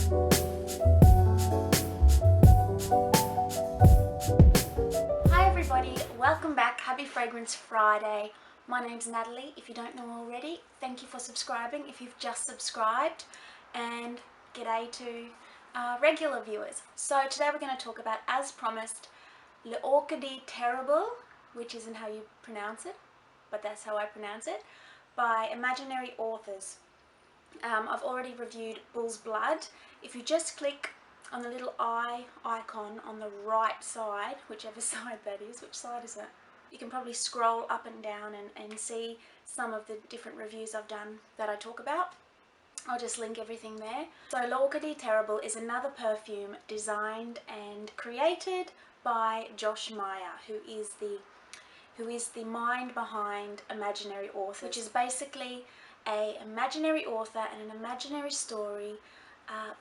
Hi everybody, welcome back. Happy Fragrance Friday. My name's Natalie. If you don't know already, thank you for subscribing if you've just subscribed, and g'day to regular viewers. So today we're going to talk about, as promised, L'Orchidée Terrible, which isn't how you pronounce it, but that's how I pronounce it, by Imaginary Authors. I've already reviewed Bull's Blood. If you just click on the little eye icon on the right side, whichever side that is, which side is it? You can probably scroll up and down and see some of the different reviews I've done that I talk about. I'll just link everything there. So L'Orchidée Terrible is another perfume designed and created by Josh Meyer, who is the mind behind Imaginary Authors, which is basically an imaginary author and an imaginary story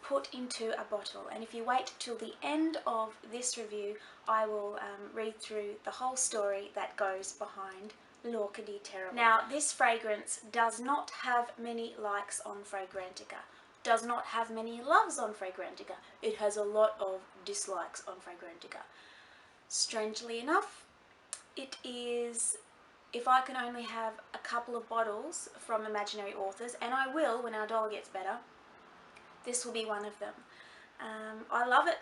put into a bottle. And if you wait till the end of this review, I will read through the whole story that goes behind L'Orchidée Terrible. Now, this fragrance does not have many likes on Fragrantica, does not have many loves on Fragrantica. It has a lot of dislikes on Fragrantica. Strangely enough, it is, if I can only have a couple of bottles from Imaginary Authors, and I will when our doll gets better, this will be one of them. I love it.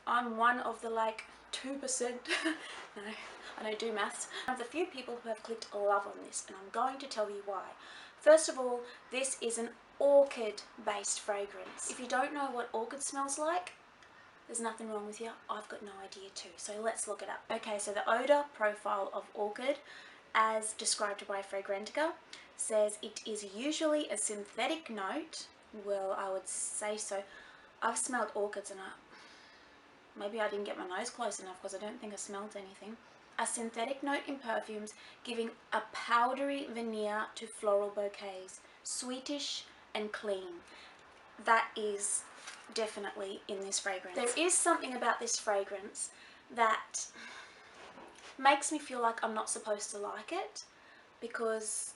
I'm one of the like 2%, no, I don't do maths, of the few people who have clicked love on this, and I'm going to tell you why. First of all, this is an orchid based fragrance. If you don't know what orchid smells like, there's nothing wrong with you. I've got no idea too, so let's look it up. Okay, so the odor profile of orchid, as described by Fragrantica, says it is usually a synthetic note. Well, I would say so. I've smelled orchids and maybe I didn't get my nose close enough because I don't think I smelled anything. A synthetic note in perfumes, giving a powdery veneer to floral bouquets, sweetish and clean. That is definitely in this fragrance. There is something about this fragrance that makes me feel like I'm not supposed to like it, because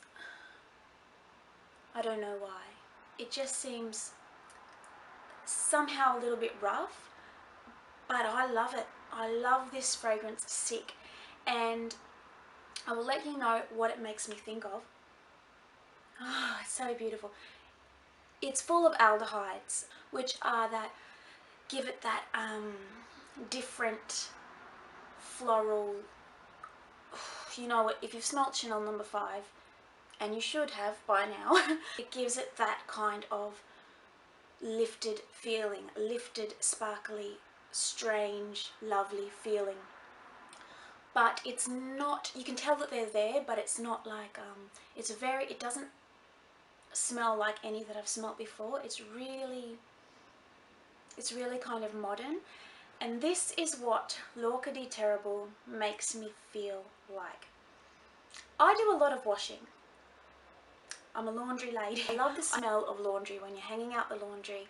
I don't know why. It just seems somehow a little bit rough, but I love it. I love this fragrance sick, and I will let you know what it makes me think of. Oh, it's so beautiful. It's full of aldehydes, which are that give it that different floral, you know, if you've smelt Chanel No. 5, and you should have by now, it gives it that kind of lifted feeling, lifted, sparkly, strange, lovely feeling. But it's not, you can tell that they're there, but it's not like, it doesn't smell like any that I've smelt before. It's really kind of modern. And this is what L'Orchidée Terrible makes me feel like. I do a lot of washing. I'm a laundry lady. I love the smell of laundry when you're hanging out the laundry.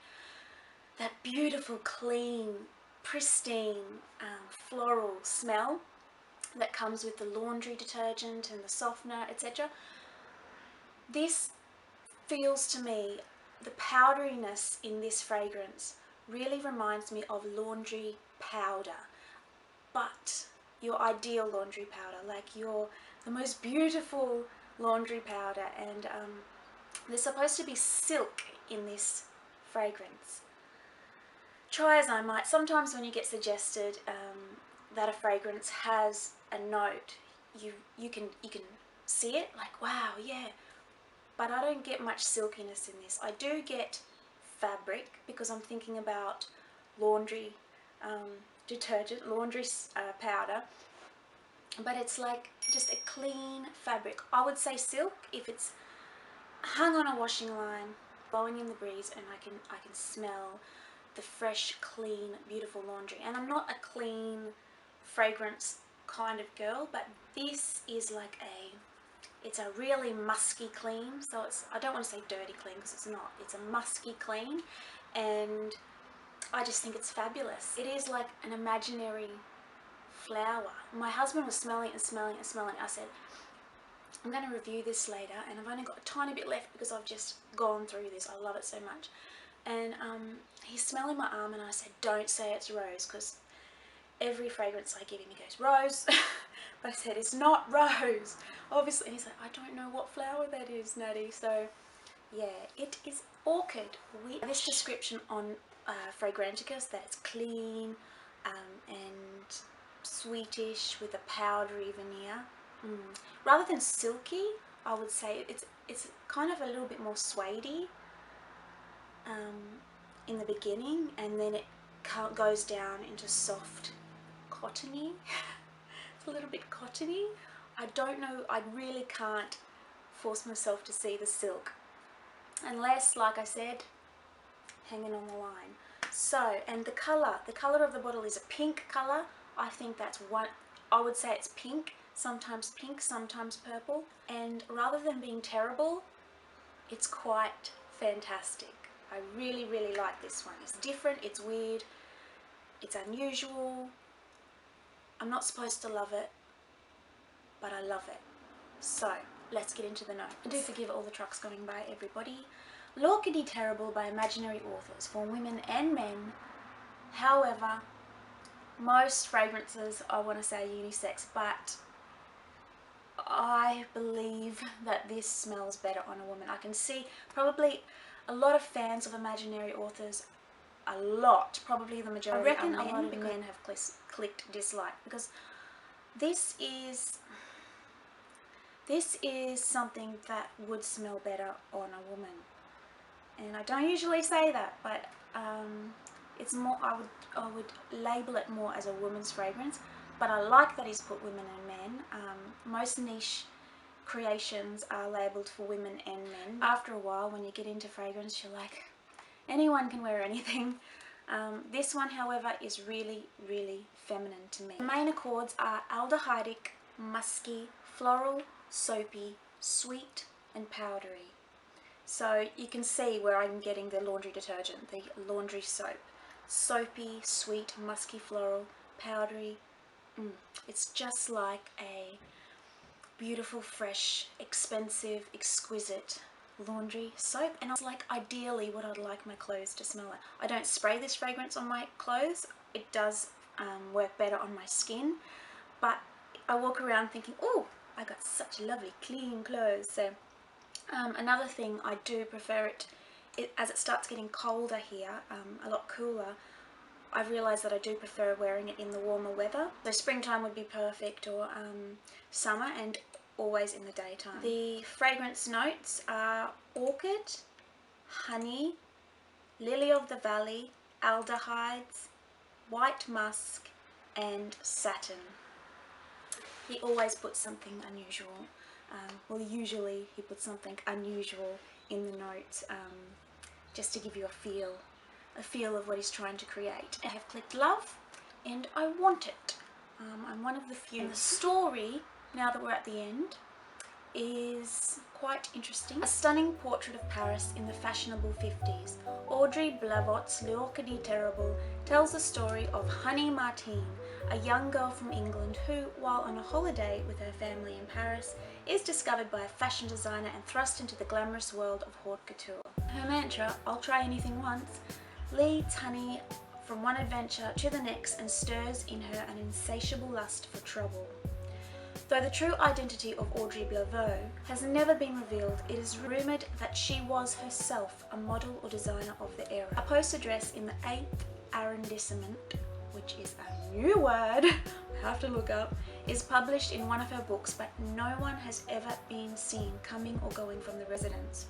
That beautiful, clean, pristine, floral smell that comes with the laundry detergent and the softener, etc. This feels to me, the powderiness in this fragrance really reminds me of laundry powder, but your ideal laundry powder, like the most beautiful laundry powder. And there's supposed to be silk in this fragrance. Try as I might, sometimes when you get suggested that a fragrance has a note, you can see it, like, wow, yeah, but I don't get much silkiness in this. I do get fabric, because I'm thinking about laundry detergent, laundry powder, but it's like just a clean fabric. I would say silk if it's hung on a washing line, blowing in the breeze, and I can smell the fresh, clean, beautiful laundry. And I'm not a clean fragrance kind of girl, but this is like it's a really musky clean. So I don't want to say dirty clean, because it's not. It's a musky clean, and I just think it's fabulous. It is like an imaginary flower. My husband was smelling it and smelling it and smelling it. I said, I'm going to review this later, and I've only got a tiny bit left because I've just gone through this. I love it so much. and he's smelling my arm, and I said, don't say it's rose, because every fragrance I give him, he goes, rose. But I said, it's not rose, obviously. And he's like, I don't know what flower that is, Natty. So yeah, it is orchid. This description on Fragranticus, that it's clean and sweetish with a powdery veneer. Rather than silky, I would say it's kind of a little bit more suede in the beginning, and then it goes down into soft cottony. It's a little bit cottony. I don't know, I really can't force myself to see the silk unless, like I said, hanging on the line. So, and the color of the bottle is a pink color. I think that's one, I would say it's pink, sometimes purple, and rather than being terrible, it's quite fantastic. I really, really like this one. It's different, it's weird, it's unusual. I'm not supposed to love it, but I love it. So, let's get into the notes. Do forgive all the trucks going by, everybody. L'Orchidée Terrible by imaginary authors for women and men. However, most fragrances, I want to say unisex, but I believe that this smells better on a woman. I can see probably a lot of fans of imaginary authors, probably the majority. I reckon a lot of men have clicked dislike, because this is something that would smell better on a woman. And I don't usually say that, but it's more, I would label it more as a woman's fragrance. But I like that he's put women and men. Most niche creations are labelled for women and men. After a while, when you get into fragrance, you're like, anyone can wear anything. This one, however, is really, really feminine to me. The main accords are aldehydic, musky, floral, soapy, sweet, and powdery. So you can see where I'm getting the laundry detergent, the laundry soap. Soapy, sweet, musky, floral, powdery. It's just like a beautiful, fresh, expensive, exquisite laundry soap, and it's like ideally what I'd like my clothes to smell like. I don't spray this fragrance on my clothes. It does work better on my skin, but I walk around thinking, oh, I got such lovely clean clothes. So another thing, I do prefer it as it starts getting colder here, a lot cooler. I've realised that I do prefer wearing it in the warmer weather. So springtime would be perfect, or summer, and always in the daytime. The fragrance notes are orchid, honey, lily of the valley, aldehydes, white musk, and satin. He always puts something unusual. Well, usually he puts something unusual in the notes, just to give you a feel of what he's trying to create. I have clicked love, and I want it. I'm one of the few. And the story, now that we're at the end, is quite interesting. A stunning portrait of Paris in the fashionable 50s. Audrey Blavot's L'Orchidée Terrible tells the story of Honey Martine, a young girl from England who, while on a holiday with her family in Paris, is discovered by a fashion designer and thrust into the glamorous world of haute couture. Her mantra, "I'll try anything once," leads Honey from one adventure to the next and stirs in her an insatiable lust for trouble. Though the true identity of Audrey Blavot has never been revealed, it is rumoured that she was herself a model or designer of the era. A post address in the 8th arrondissement, which is a new word I have to look up, is published in one of her books, but no one has ever been seen coming or going from the residence.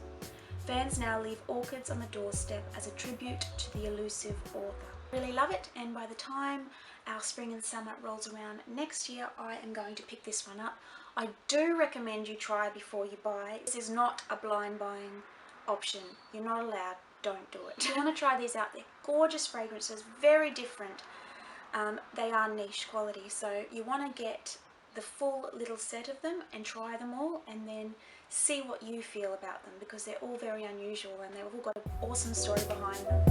Fans now leave orchids on the doorstep as a tribute to the elusive author. Really love it, and by the time our spring and summer rolls around next year, I am going to pick this one up. I do recommend you try before you buy. This is not a blind buying option. You're not allowed. Don't do it. If you want to try these out, they're gorgeous fragrances, very different. They are niche quality, so you want to get the full little set of them and try them all, and then see what you feel about them, because they're all very unusual and they've all got an awesome story behind them.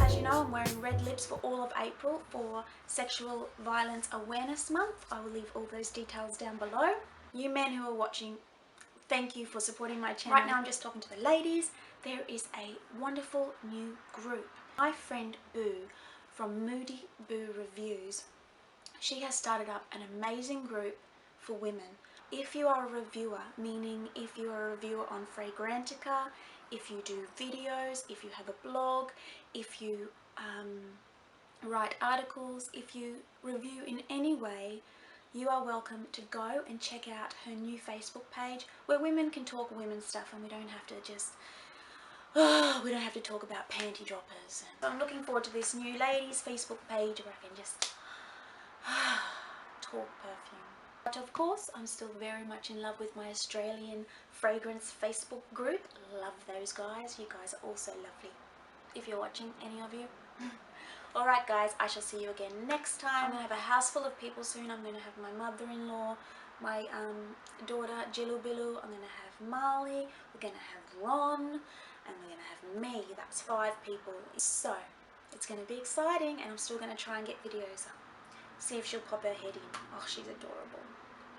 As you know, I'm wearing red lips for all of April for Sexual Violence Awareness Month. I will leave all those details down below. You men who are watching, thank you for supporting my channel. Right now I'm just talking to the ladies. There is a wonderful new group. My friend Boo from Moody Boo Reviews, she has started up an amazing group for women. If you are a reviewer, meaning if you are a reviewer on Fragrantica, if you do videos, if you have a blog, if you write articles, if you review in any way, you are welcome to go and check out her new Facebook page where women can talk women's stuff and we don't have to just, we don't have to talk about panty droppers. So I'm looking forward to this new ladies Facebook page where I can just talk perfume. But of course, I'm still very much in love with my Australian fragrance Facebook group. Love those guys. You guys are also lovely. If you're watching, any of you. Alright guys, I shall see you again next time. I'm going to have a house full of people soon. I'm going to have my mother-in-law, my daughter Jilu Bilu, I'm going to have Marley, we're going to have Ron, and we're going to have me. That's 5 people. So, it's going to be exciting, and I'm still going to try and get videos up. See if she'll pop her head in. Oh, she's adorable.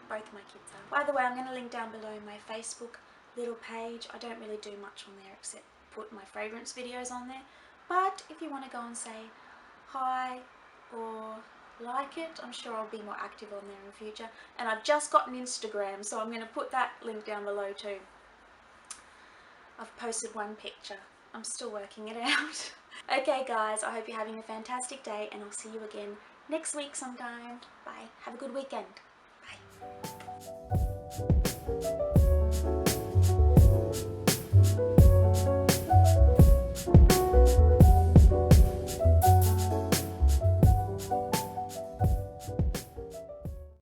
Both my kids are. By the way, I'm going to link down below my Facebook little page. I don't really do much on there except put my fragrance videos on there. But if you want to go and say hi or like it, I'm sure I'll be more active on there in the future. And I've just got an Instagram, so I'm going to put that link down below too. I've posted one picture. I'm still working it out. Okay guys, I hope you're having a fantastic day, and I'll see you again next week sometime. Bye. Have a good weekend.